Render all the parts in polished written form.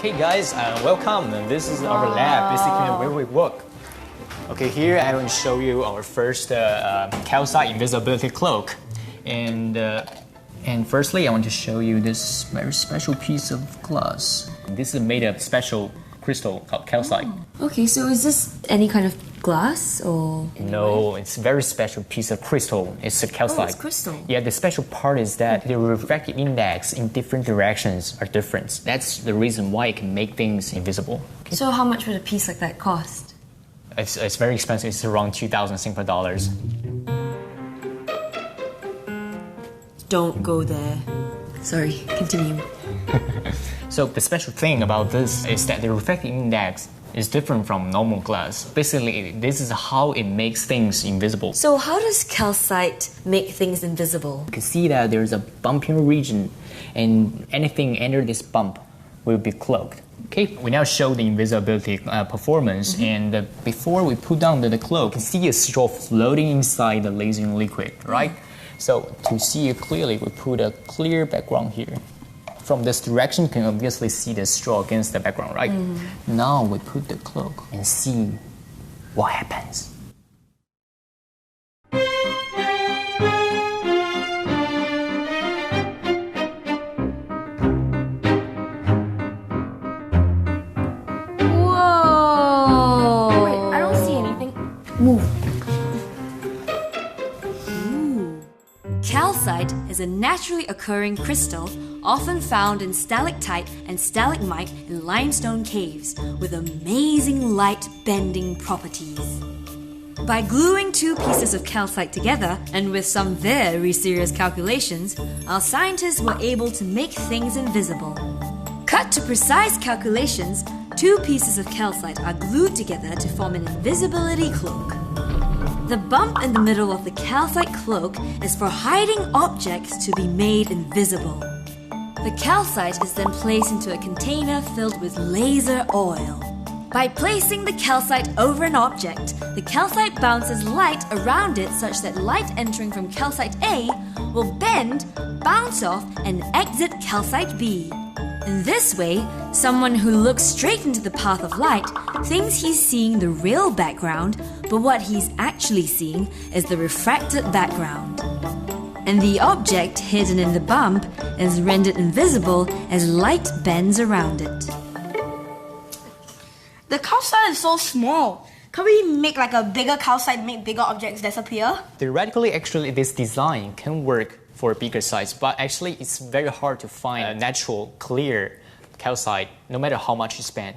Okay guys, welcome. This is our lab, basically where we work. Okay, here I will show you our first calcite invisibility cloak. And firstly, I want to show you this very special piece of glass. This is made of special crystal called calcite. Okay, so is this any kind of glass or? No, it's a very special piece of crystal. It's a calcite. Oh, it's crystal. Yeah, the special part is that the refractive index in different directions are different. That's the reason why it can make things invisible. Okay? So how much would a piece like that cost? It's very expensive. It's around 2,000 Singapore dollars. Don't go there. Sorry, continue. So the special thing about this is that the refractive index is different from normal glass. Basically, this is how it makes things invisible. So how does calcite make things invisible? You can see that there's a bumping region, and anything under this bump will be cloaked. Okay, we now show the invisibility performance, and before we put down the cloak, you can see a straw floating inside the lasering liquid, right? So to see it clearly, we put a clear background here. From this direction, you can obviously see the straw against the background, right? Now we put the cloak and see what happens. Whoa! Wait, I don't see anything. Move. Calcite is a naturally occurring crystal often found in stalactite and stalagmite in limestone caves with amazing light-bending properties. By gluing two pieces of calcite together and with some very serious calculations, our scientists were able to make things invisible. Cut to precise calculations, two pieces of calcite are glued together to form an invisibility cloak. The bump in the middle of the calcite cloak is for hiding objects to be made invisible. The calcite is then placed into a container filled with laser oil. By placing the calcite over an object, the calcite bounces light around it such that light entering from calcite A will bend, bounce off, and exit calcite B. In this way, someone who looks straight into the path of light thinks he's seeing the real background, but what he's actually seeing is the refracted background. And the object hidden in the bump is rendered invisible as light bends around it. The calcite is so small. Can we make like a bigger calcite, make bigger objects disappear? Theoretically, actually, this design can work for a bigger size, but actually it's very hard to find a natural, clear calcite, no matter how much you spend.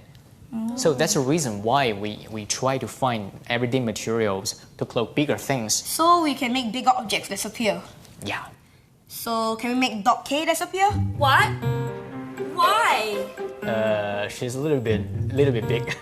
So that's the reason why we try to find everyday materials to cloak bigger things. So we can make bigger objects disappear. Yeah. So can we make dot K disappear? What? Why? She's a little bit big.